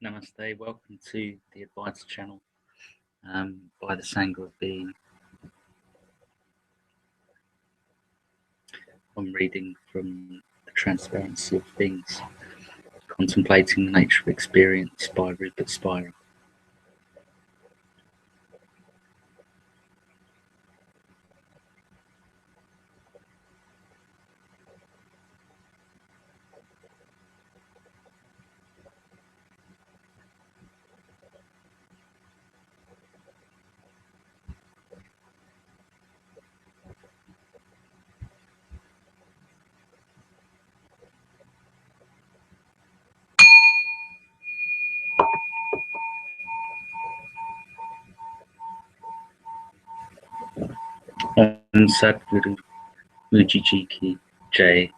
Namaste, welcome to the Advaita channel by the Sangha of Being. I'm reading from The Transparency of Things, Contemplating the Nature of Experience by Rupert Spira. Om Sadguru Mujiji Ki Jai.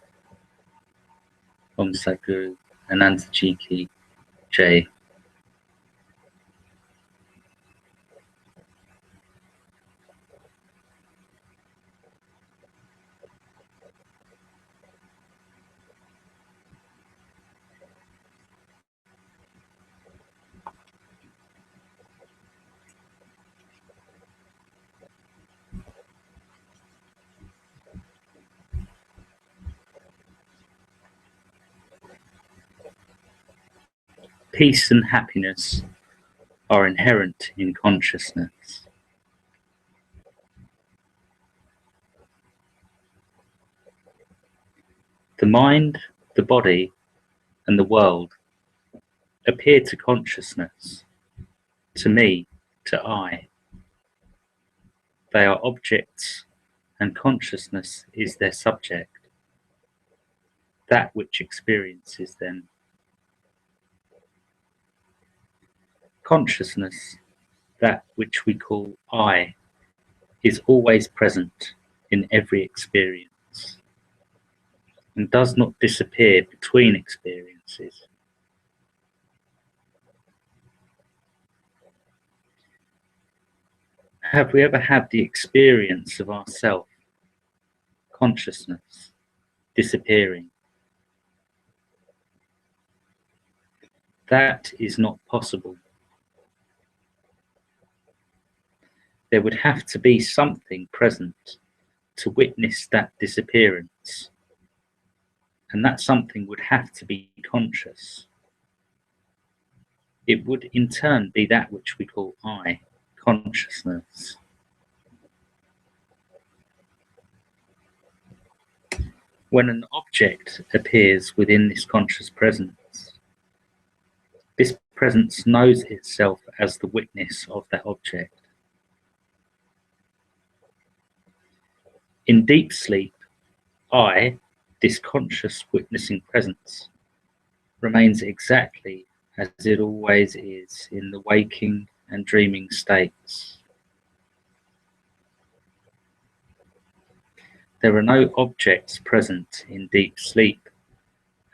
Om Sadguru Anantaji Ki Jai. Peace and happiness are inherent in consciousness. The mind, the body, and the world appear to consciousness, to me, to I. They are objects, and consciousness is their subject, that which experiences them. Consciousness, that which we call I, is always present in every experience and does not disappear between experiences. Have we ever had the experience of ourself, consciousness, disappearing? That is not possible. There would have to be something present to witness that disappearance, and that something would have to be conscious. It would in turn be that which we call I, consciousness. When an object appears within this conscious presence, this presence knows itself as the witness of that object. In deep sleep, I, this conscious witnessing presence, remains exactly as it always is in the waking and dreaming states. There are no objects present in deep sleep,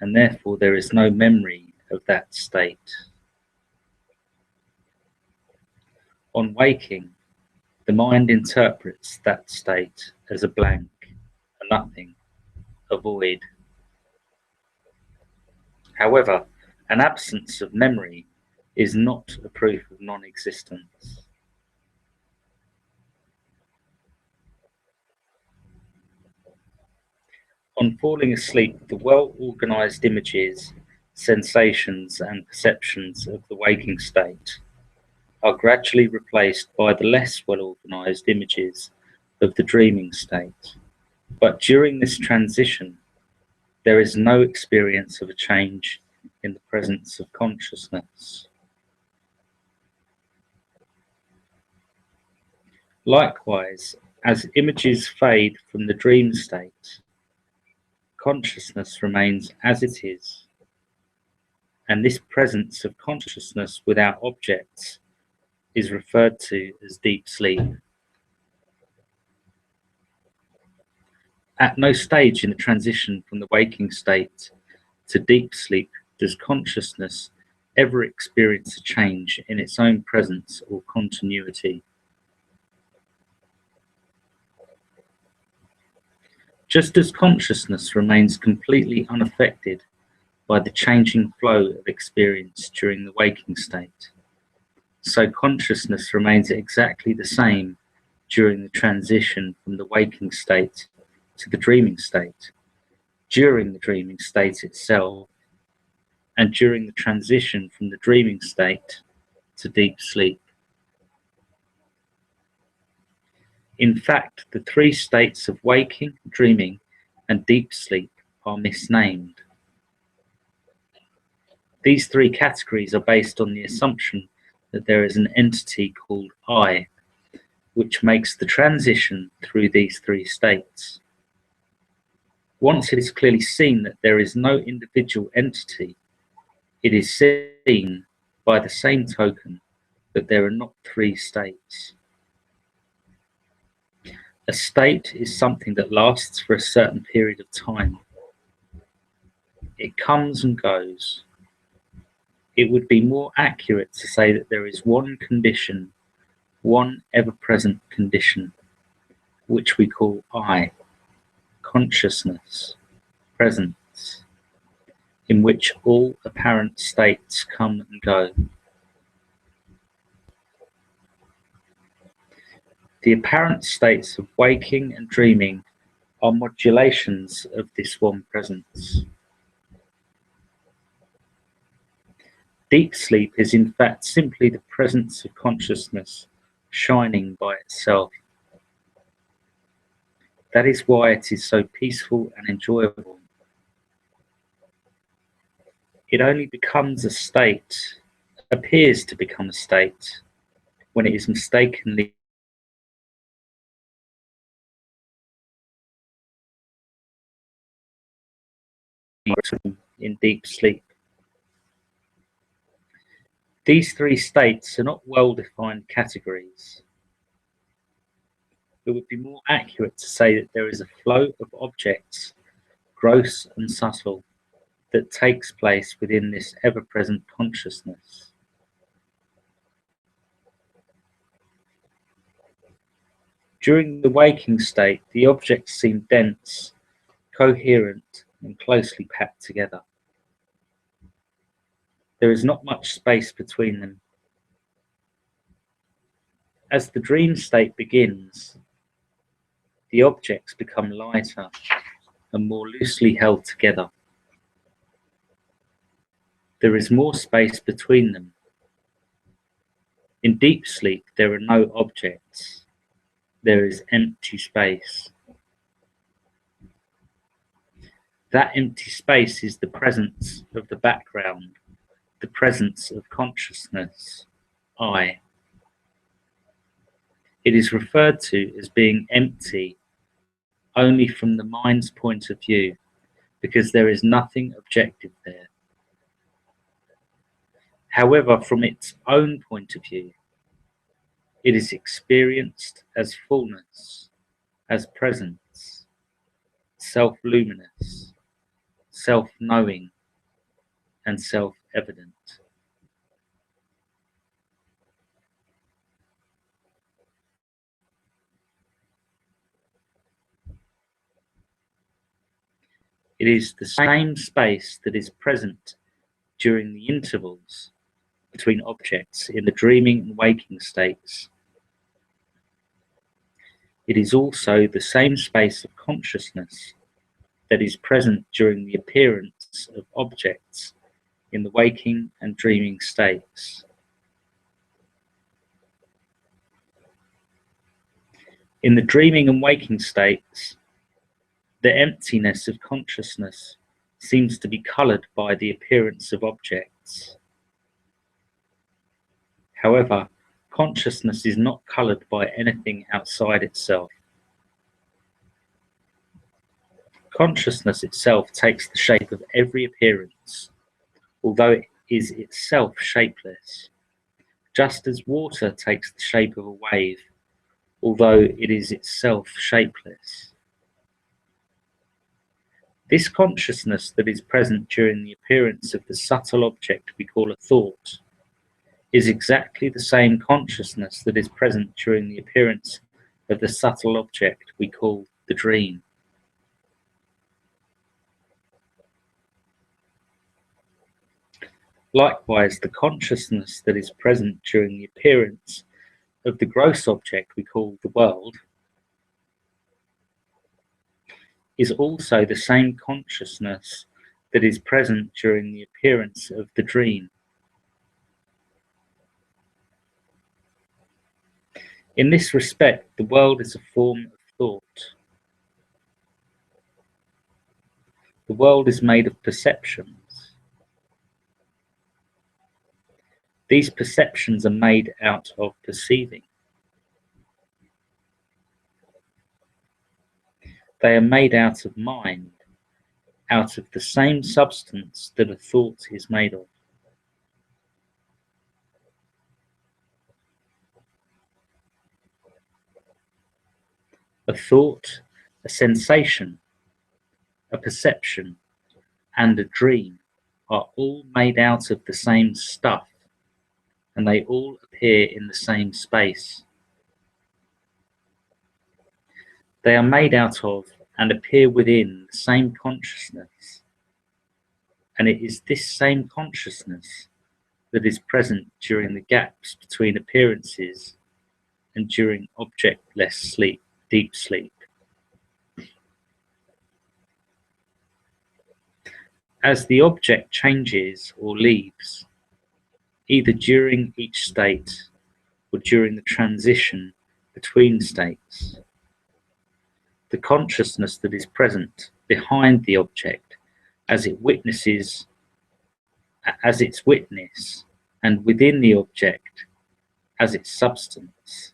and therefore there is no memory of that state. On waking, the mind interprets that state as a blank, a nothing, a void. However, an absence of memory is not a proof of non-existence. On falling asleep, the well-organized images, sensations, and perceptions of the waking state are gradually replaced by the less well-organized images of the dreaming state. But during this transition, there is no experience of a change in the presence of consciousness. Likewise, as images fade from the dream state, consciousness remains as it is, and this presence of consciousness without objects is referred to as deep sleep. At no stage in the transition from the waking state to deep sleep does consciousness ever experience a change in its own presence or continuity. Just as consciousness remains completely unaffected by the changing flow of experience during the waking state. So consciousness remains exactly the same during the transition from the waking state to the dreaming state, during the dreaming state itself, and during the transition from the dreaming state to deep sleep. In fact, the three states of waking, dreaming, and deep sleep are misnamed. These three categories are based on the assumption that there is an entity called I, which makes the transition through these three states. Once it is clearly seen that there is no individual entity, it is seen by the same token that there are not three states. A state is something that lasts for a certain period of time. It comes and goes. It would be more accurate to say that there is one condition, one ever-present condition, which we call I, consciousness, presence, in which all apparent states come and go. The apparent states of waking and dreaming are modulations of this one presence. Deep sleep is in fact simply the presence of consciousness shining by itself. That is why it is so peaceful and enjoyable. It only becomes a state, appears to become a state, when it is mistakenly in deep sleep. These three states are not well-defined categories. It would be more accurate to say that there is a flow of objects, gross and subtle, that takes place within this ever-present consciousness. During the waking state, the objects seem dense, coherent, and closely packed together. There is not much space between them. As the dream state begins, the objects become lighter and more loosely held together. There is more space between them. In deep sleep, there are no objects. There is empty space. That empty space is the presence of the background, the presence of consciousness, I. It is referred to as being empty only from the mind's point of view, because there is nothing objective there. However, from its own point of view, it is experienced as fullness, as presence, self-luminous, self-knowing, and self-evident. It is the same space that is present during the intervals between objects in the dreaming and waking states. It is also the same space of consciousness that is present during the appearance of objects in the waking and dreaming states. In the dreaming and waking states, the emptiness of consciousness seems to be colored by the appearance of objects. However, consciousness is not colored by anything outside itself. Consciousness itself takes the shape of every appearance, although it is itself shapeless, just as water takes the shape of a wave, although it is itself shapeless. This consciousness that is present during the appearance of the subtle object we call a thought is exactly the same consciousness that is present during the appearance of the subtle object we call the dream. Likewise, the consciousness that is present during the appearance of the gross object we call the world is also the same consciousness that is present during the appearance of the dream. In this respect, the world is a form of thought. The world is made of perceptions. These perceptions are made out of perceiving. They are made out of mind, out of the same substance that a thought is made of. A thought, a sensation, a perception, and a dream are all made out of the same stuff, and they all appear in the same space. They are made out of and appear within the same consciousness, and it is this same consciousness that is present during the gaps between appearances and during objectless sleep, deep sleep. As the object changes or leaves, either during each state or during the transition between states, the consciousness that is present behind the object as it witnesses, as its witness, and within the object as its substance,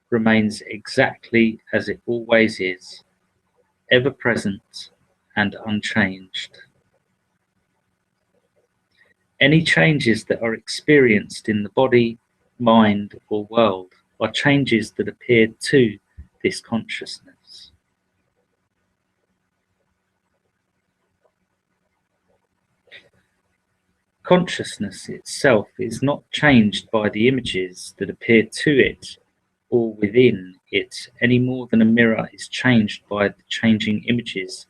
remains exactly as it always is, ever present and unchanged. Any changes that are experienced in the body, mind, or world are changes that appear to this consciousness. Consciousness itself is not changed by the images that appear to it or within it any more than a mirror is changed by the changing images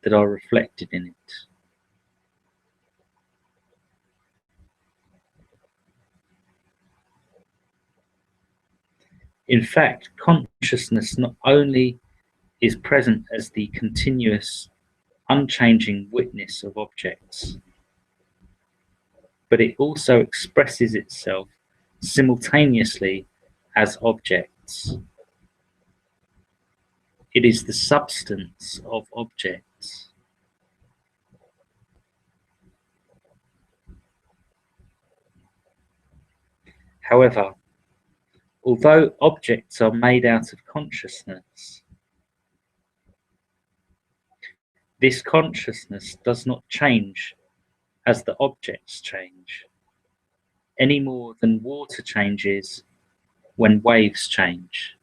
that are reflected in it. In fact, consciousness not only is present as the continuous, unchanging witness of objects, but it also expresses itself simultaneously as objects. It is the substance of objects. However, although objects are made out of consciousness, this consciousness does not change as the objects change, any more than water changes when waves change.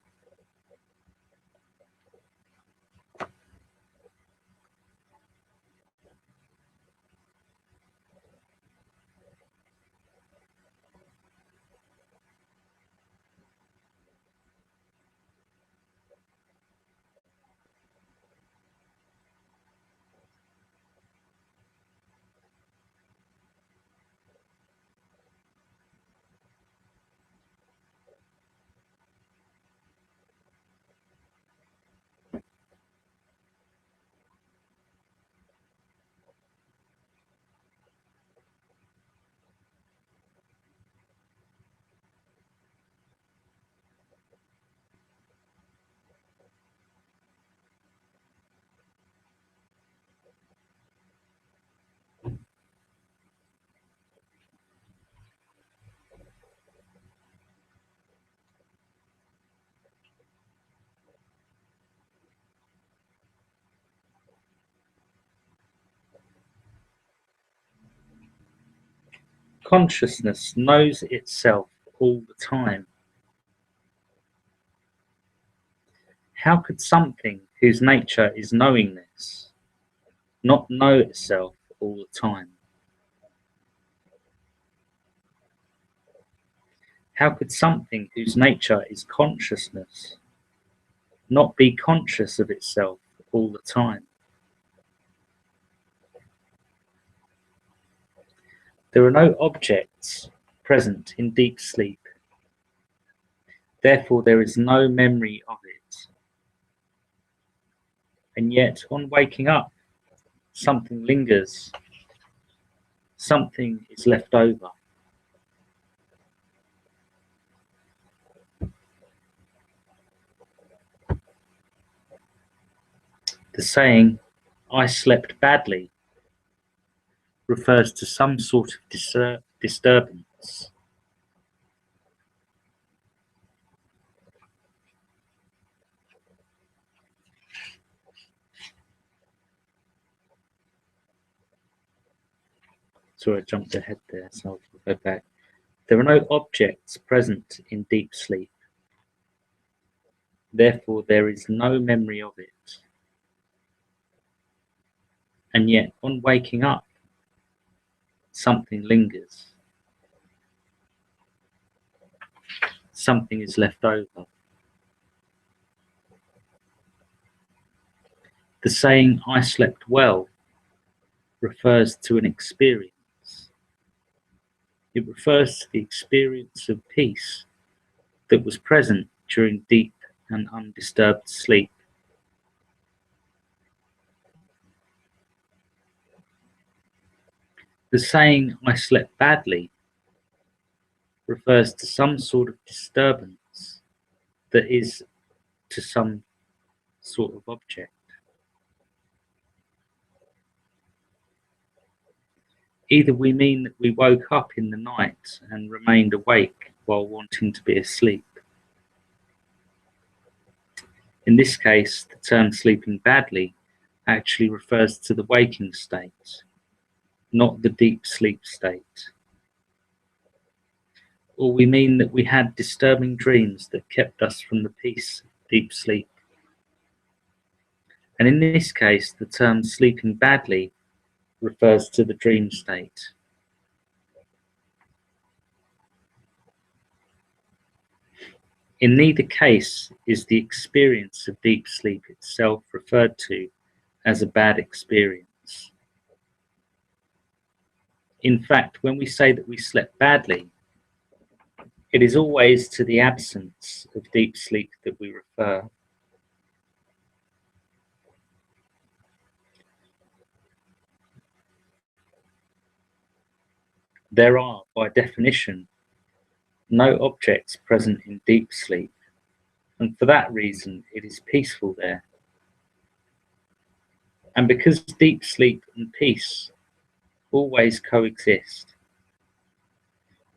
Consciousness knows itself all the time. How could something whose nature is knowingness not know itself all the time? How could something whose nature is consciousness not be conscious of itself all the time? There are no objects present in deep sleep. Therefore, there is no memory of it. And yet, on waking up, something lingers. Something is left over. The saying, "I slept badly," refers to some sort of disturbance. Sorry, I jumped ahead there, so I'll go back. There are no objects present in deep sleep. Therefore, there is no memory of it. And yet, on waking up, something lingers. Something is left over. The saying, "I slept well," refers to an experience. It refers to the experience of peace that was present during deep and undisturbed sleep. The saying, "I slept badly," refers to some sort of disturbance that is to some sort of object. Either we mean that we woke up in the night and remained awake while wanting to be asleep. In this case, the term "sleeping badly" actually refers to the waking state, not the deep sleep state. Or we mean that we had disturbing dreams that kept us from the peace of deep sleep. And in this case, the term "sleeping badly" refers to the dream state. In neither case is the experience of deep sleep itself referred to as a bad experience. In fact, when we say that we slept badly, it is always to the absence of deep sleep that we refer. There are, by definition, no objects present in deep sleep, and for that reason it is peaceful there. And because deep sleep and peace always coexist,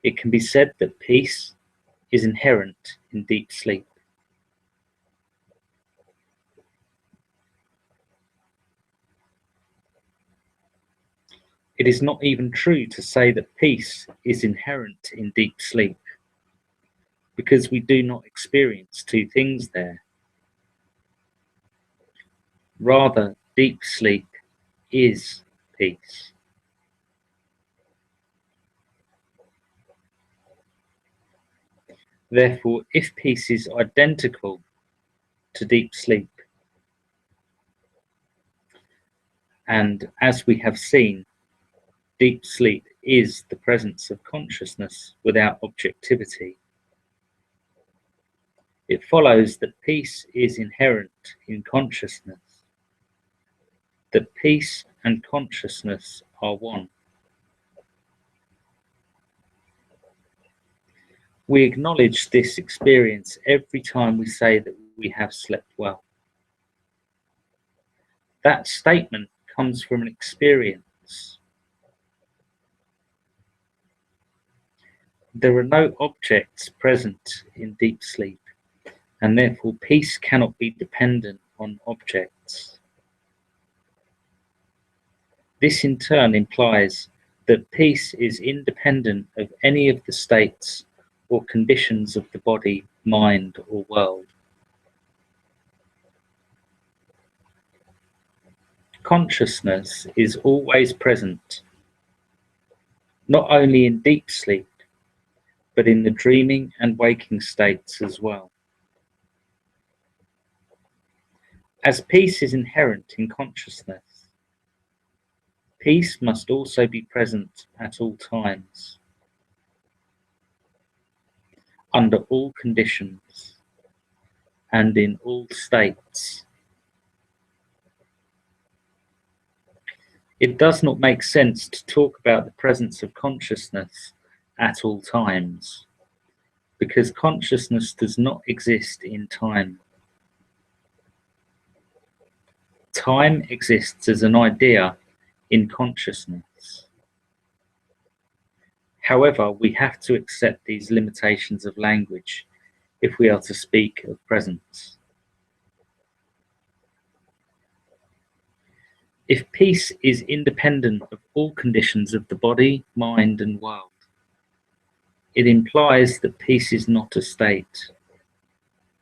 it can be said that peace is inherent in deep sleep. It is not even true to say that peace is inherent in deep sleep, because we do not experience two things there. Rather, deep sleep is peace. Therefore, if peace is identical to deep sleep, and as we have seen, deep sleep is the presence of consciousness without objectivity, it follows that peace is inherent in consciousness, that peace and consciousness are one. We acknowledge this experience every time we say that we have slept well. That statement comes from an experience. There are no objects present in deep sleep, and therefore peace cannot be dependent on objects. This in turn implies that peace is independent of any of the states or conditions of the body, mind, or world. Consciousness is always present, not only in deep sleep, but in the dreaming and waking states as well. As peace is inherent in consciousness, Peace must also be present at all times, under all conditions, and in all states. It does not make sense to talk about the presence of consciousness at all times, because consciousness does not exist in time. Time exists as an idea in consciousness. However, we have to accept these limitations of language if we are to speak of presence. If peace is independent of all conditions of the body, mind, and world, it implies that peace is not a state,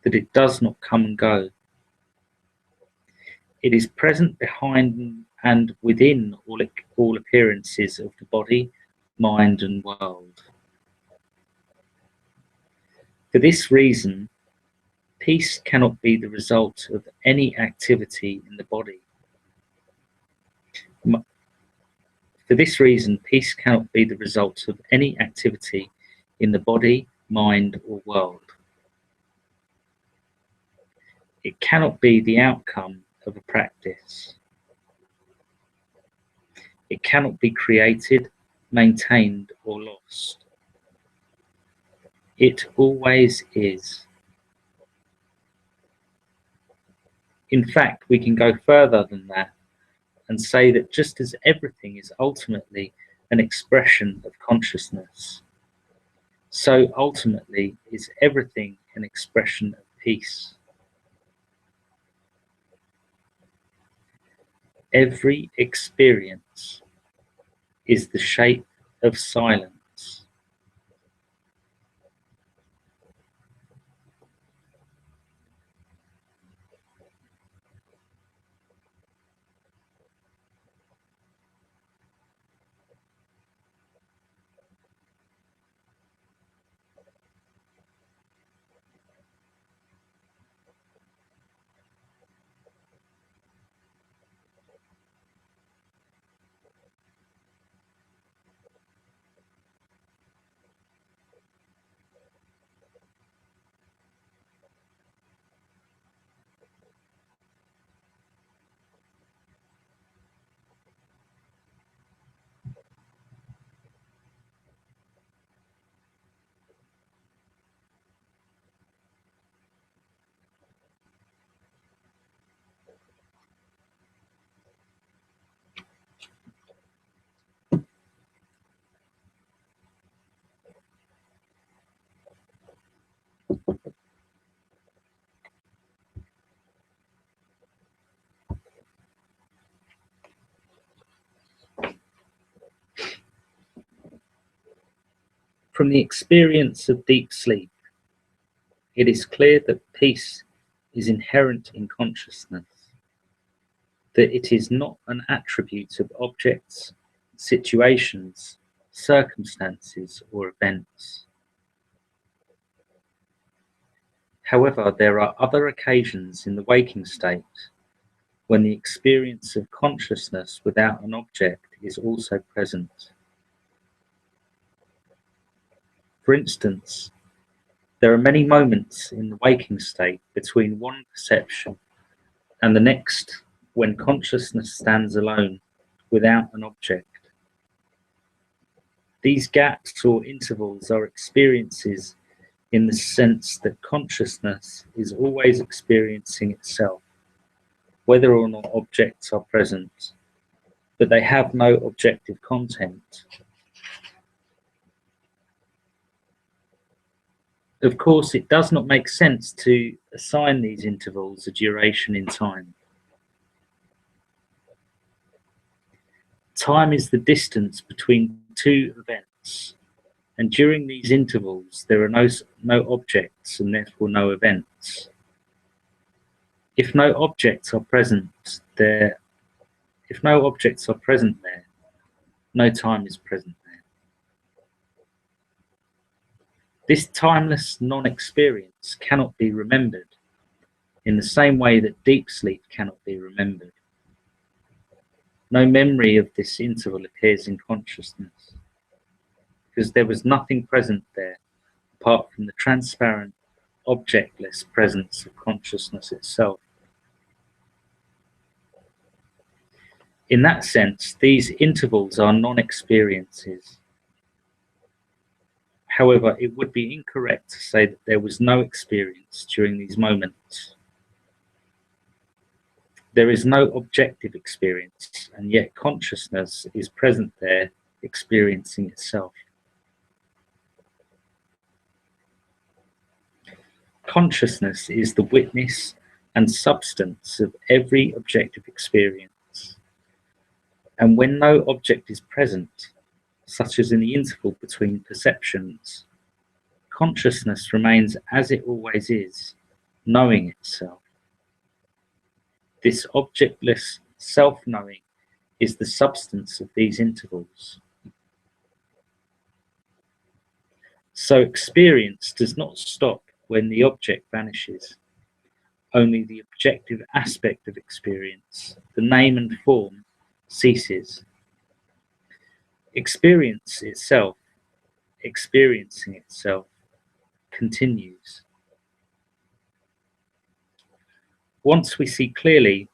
that it does not come and go. It is present behind and within all appearances of the body, mind, and world. For this reason, peace cannot be the result of any activity in the body. For this reason, peace cannot be the result of any activity in the body, mind, or world. It cannot be the outcome of a practice. It cannot be created, maintained, or lost. It always is. In fact, we can go further than that and say that just as everything is ultimately an expression of consciousness, so ultimately is everything an expression of peace. Every experience is the shape of silence. From the experience of deep sleep, it is clear that peace is inherent in consciousness, that it is not an attribute of objects, situations, circumstances, or events. However, there are other occasions in the waking state when the experience of consciousness without an object is also present. For instance, there are many moments in the waking state between one perception and the next when consciousness stands alone, without an object. These gaps or intervals are experiences in the sense that consciousness is always experiencing itself, whether or not objects are present, but they have no objective content. Of course, it does not make sense to assign these intervals a duration in time. Time is the distance between two events, and during these intervals there are no objects and therefore no events. If no objects are present there, no time is present there. This timeless non-experience cannot be remembered in the same way that deep sleep cannot be remembered. No memory of this interval appears in consciousness, because there was nothing present there apart from the transparent, objectless presence of consciousness itself. In that sense, these intervals are non-experiences. However, it would be incorrect to say that there was no experience during these moments. There is no objective experience, and yet consciousness is present there, experiencing itself. Consciousness is the witness and substance of every objective experience. And when no object is present, such as in the interval between perceptions, consciousness remains as it always is, knowing itself. This objectless self-knowing is the substance of these intervals. So experience does not stop when the object vanishes. Only the objective aspect of experience, the name and form, ceases. Experience itself, experiencing itself, continues. Once we see clearly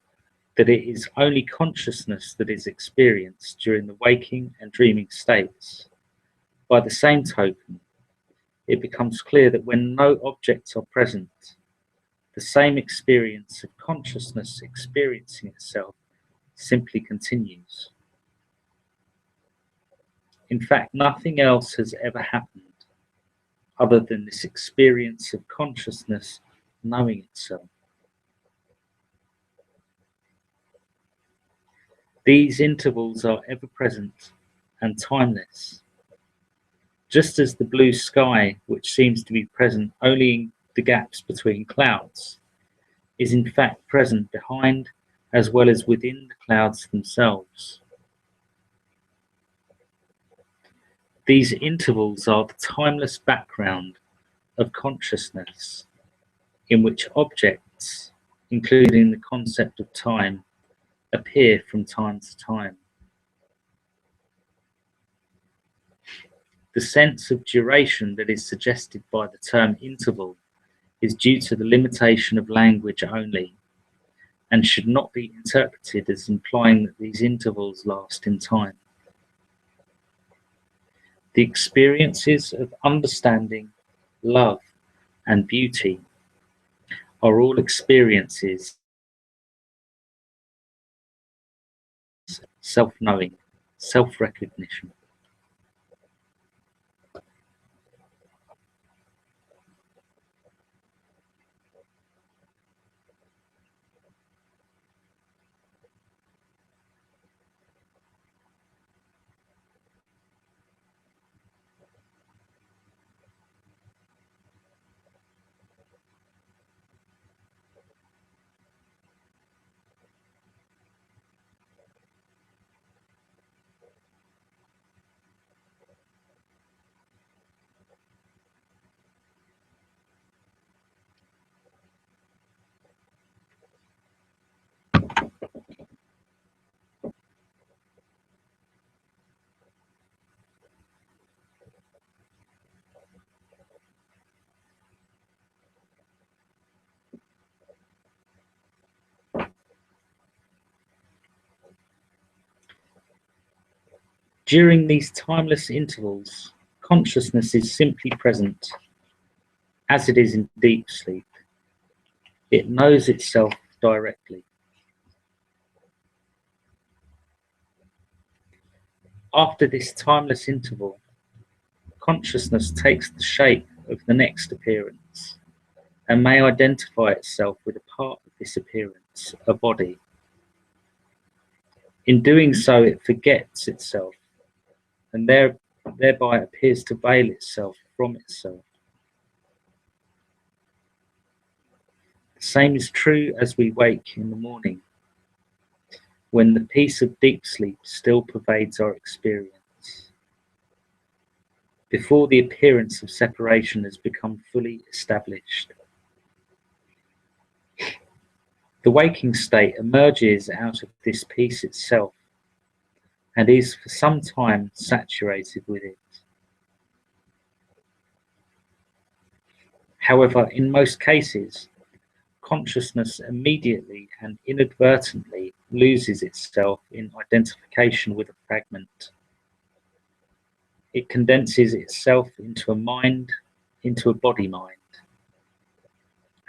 that it is only consciousness that is experienced during the waking and dreaming states, by the same token, it becomes clear that when no objects are present, the same experience of consciousness experiencing itself simply continues. In fact, nothing else has ever happened other than this experience of consciousness knowing itself. These intervals are ever present and timeless, just as the blue sky, which seems to be present only in the gaps between clouds, is in fact present behind as well as within the clouds themselves. These intervals are the timeless background of consciousness, in which objects, including the concept of time, appear from time to time. The sense of duration that is suggested by the term interval is due to the limitation of language only, and should not be interpreted as implying that these intervals last in time. The experiences of understanding, love, and beauty are all experiences of self-knowing, self-recognition. During these timeless intervals, consciousness is simply present, as it is in deep sleep. It knows itself directly. After this timeless interval, consciousness takes the shape of the next appearance, and may identify itself with a part of this appearance, a body. In doing so, it forgets itself, and thereby appears to veil itself from itself. The same is true as we wake in the morning, when the peace of deep sleep still pervades our experience, before the appearance of separation has become fully established. The waking state emerges out of this peace itself and is for some time saturated with it. However, in most cases, consciousness immediately and inadvertently loses itself in identification with a fragment. It condenses itself into a mind, into a body mind,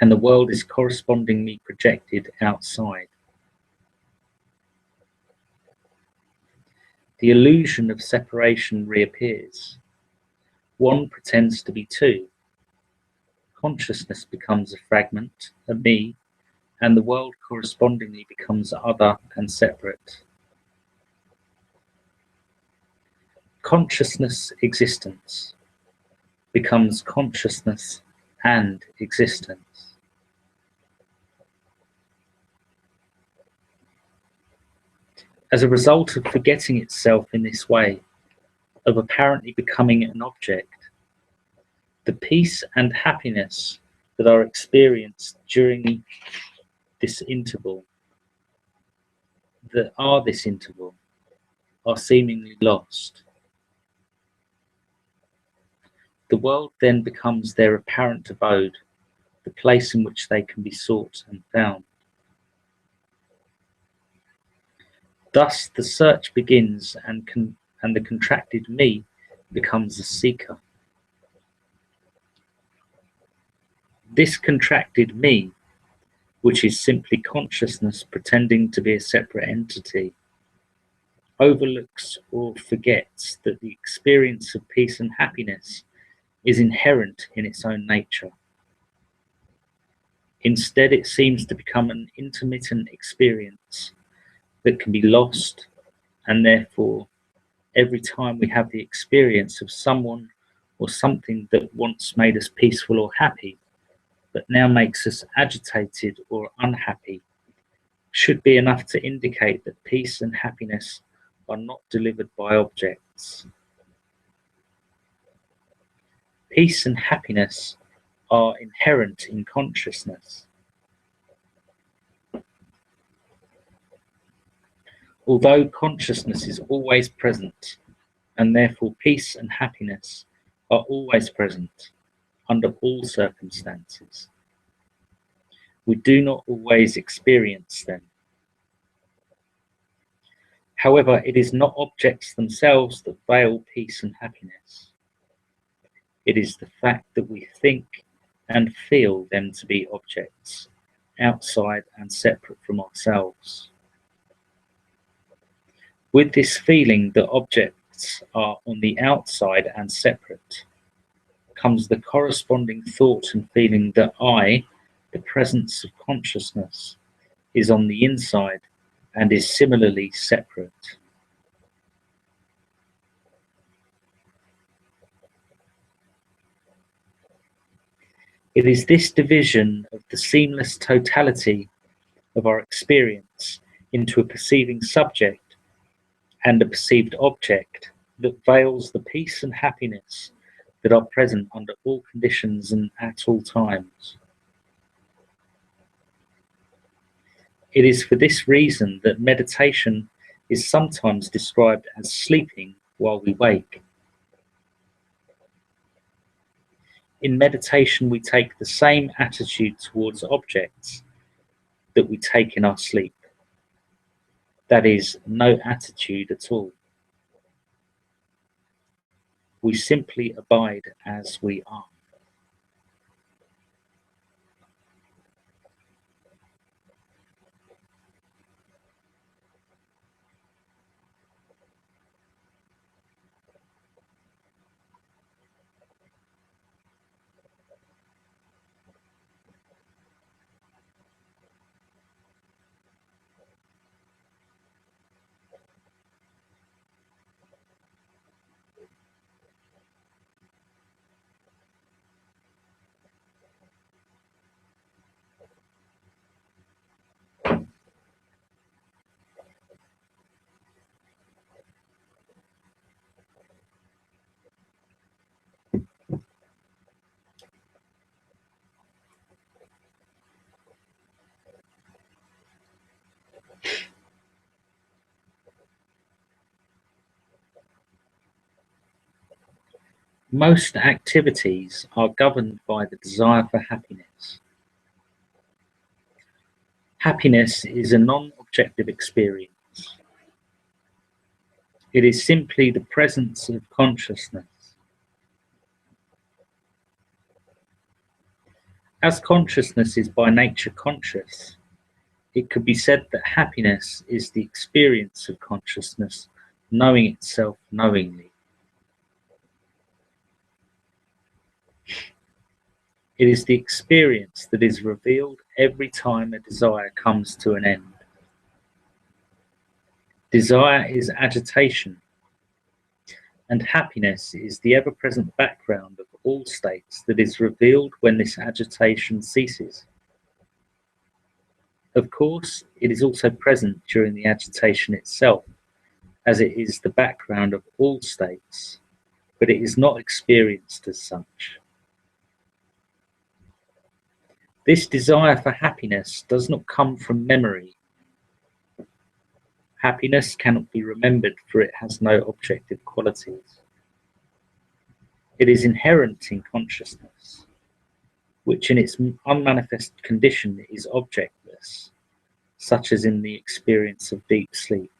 and the world is correspondingly projected outside. The illusion of separation reappears. One pretends to be two. Consciousness becomes a fragment, a me, and the world correspondingly becomes other and separate. Consciousness existence becomes consciousness and existence. As a result of forgetting itself in this way, of apparently becoming an object, the peace and happiness that are experienced during this interval, are seemingly lost. The world then becomes their apparent abode, the place in which they can be sought and found. Thus the search begins, and the contracted me becomes a seeker. This contracted me, which is simply consciousness pretending to be a separate entity, overlooks or forgets that the experience of peace and happiness is inherent in its own nature. Instead, it seems to become an intermittent experience that can be lost, and therefore, every time we have the experience of someone or something that once made us peaceful or happy, but now makes us agitated or unhappy, should be enough to indicate that peace and happiness are not delivered by objects. Peace and happiness are inherent in consciousness. Although consciousness is always present, and therefore peace and happiness are always present under all circumstances, we do not always experience them. However, it is not objects themselves that veil peace and happiness. It is the fact that we think and feel them to be objects, outside and separate from ourselves. With this feeling that objects are on the outside and separate, comes the corresponding thought and feeling that I, the presence of consciousness, is on the inside and is similarly separate. It is this division of the seamless totality of our experience into a perceiving subject and a perceived object that veils the peace and happiness that are present under all conditions and at all times. It is for this reason that meditation is sometimes described as sleeping while we wake. In meditation, we take the same attitude towards objects that we take in our sleep. That is, no attitude at all. We simply abide as we are. Most activities are governed by the desire for happiness. Happiness is a non-objective experience. It is simply the presence of consciousness. As consciousness is by nature conscious, it could be said that happiness is the experience of consciousness knowing itself knowingly. It is the experience that is revealed every time a desire comes to an end. Desire is agitation, and happiness is the ever-present background of all states that is revealed when this agitation ceases. Of course, it is also present during the agitation itself, as it is the background of all states, but it is not experienced as such. This desire for happiness does not come from memory. Happiness cannot be remembered, for it has no objective qualities. It is inherent in consciousness, which in its unmanifest condition is objectless, such as in the experience of deep sleep.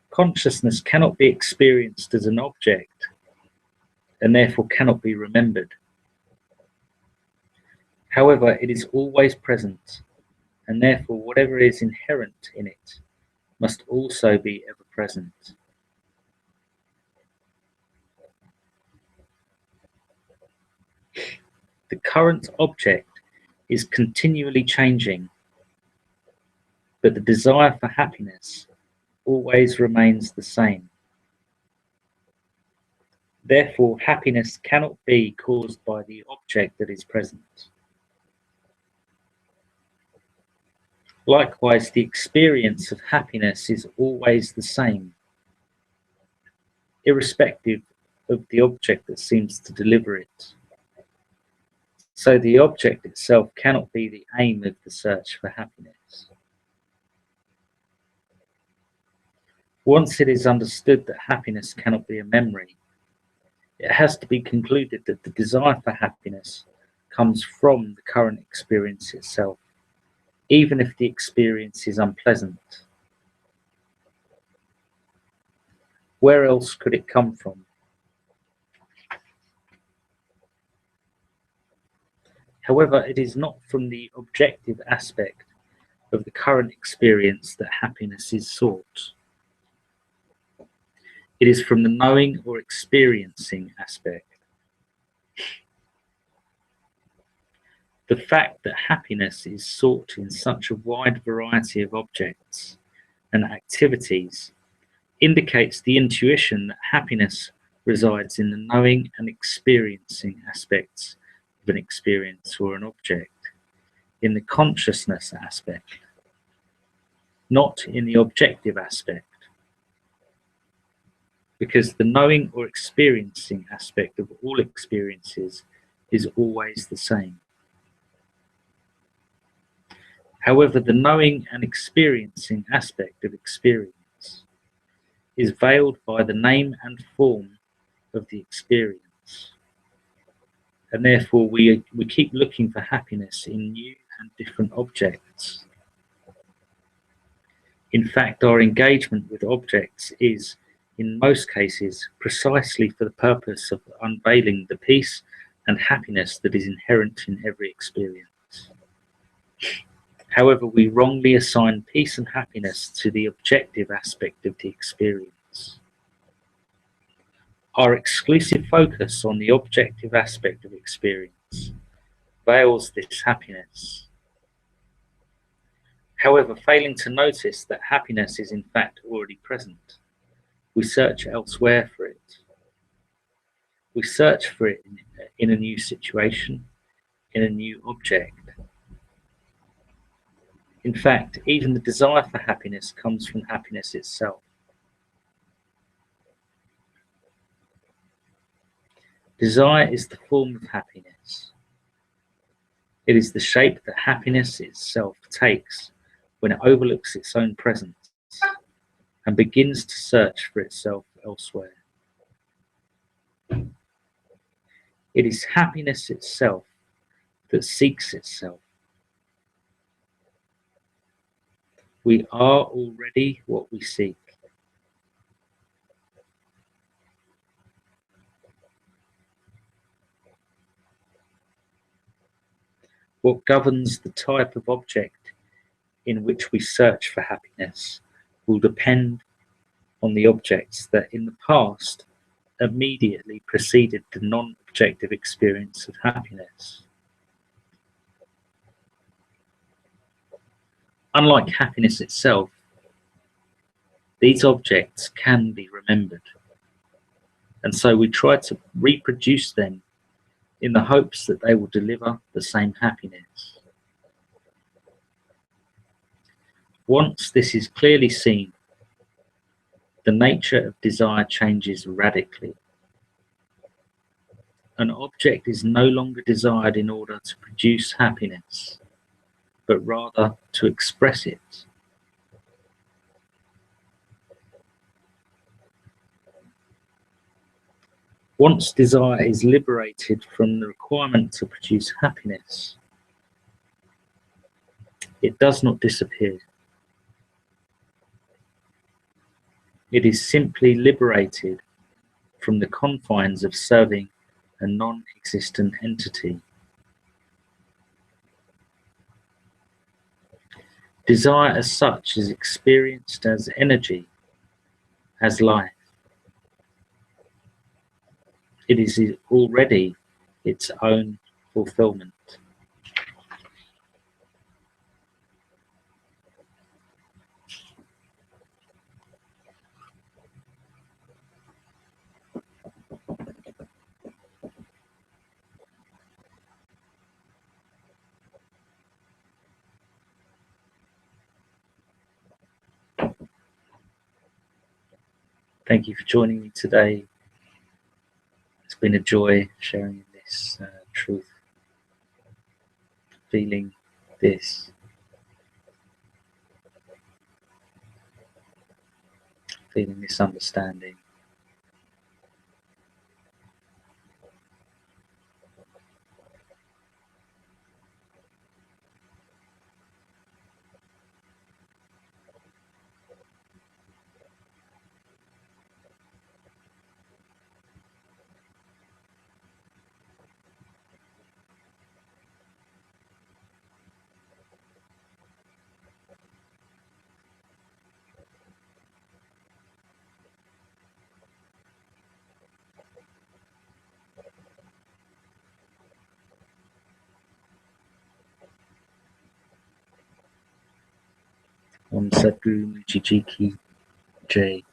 Consciousness cannot be experienced as an object, and therefore cannot be remembered. However, it is always present, and therefore whatever is inherent in it must also be ever present. The current object is continually changing, but the desire for happiness always remains the same. Therefore, happiness cannot be caused by the object that is present. Likewise, the experience of happiness is always the same, irrespective of the object that seems to deliver it. So the object itself cannot be the aim of the search for happiness. Once it is understood that happiness cannot be a memory, it has to be concluded that the desire for happiness comes from the current experience itself, even if the experience is unpleasant. Where else could it come from? However, it is not from the objective aspect of the current experience that happiness is sought. It is from the knowing or experiencing aspect. The fact that happiness is sought in such a wide variety of objects and activities indicates the intuition that happiness resides in the knowing and experiencing aspects of an experience or an object, in the consciousness aspect, not in the objective aspect, because the knowing or experiencing aspect of all experiences is always the same. However, the knowing and experiencing aspect of experience is veiled by the name and form of the experience, and therefore we keep looking for happiness in new and different objects. In fact, our engagement with objects is, in most cases, precisely for the purpose of unveiling the peace and happiness that is inherent in every experience. However, we wrongly assign peace and happiness to the objective aspect of the experience. Our exclusive focus on the objective aspect of experience veils this happiness. However, failing to notice that happiness is in fact already present, we search elsewhere for it. We search for it in a new situation, in a new object. In fact, even the desire for happiness comes from happiness itself. Desire is the form of happiness. It is the shape that happiness itself takes when it overlooks its own presence and begins to search for itself elsewhere. It is happiness itself that seeks itself. We are already what we seek. What governs the type of object in which we search for happiness will depend on the objects that in the past immediately preceded the non-objective experience of happiness. Unlike happiness itself, these objects can be remembered, and so we try to reproduce them in the hopes that they will deliver the same happiness. Once this is clearly seen, the nature of desire changes radically. An object is no longer desired in order to produce happiness, but rather to express it. Once desire is liberated from the requirement to produce happiness, it does not disappear. It is simply liberated from the confines of serving a non-existent entity. Desire as such is experienced as energy, as life. It is already its own fulfillment. Thank you for joining me today. It's been a joy sharing this truth, feeling this, feeling this understanding. Om Sadguru Muji Ki Jai.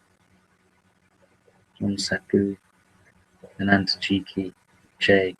Om Sadguru Ananta Ji Ki Jai.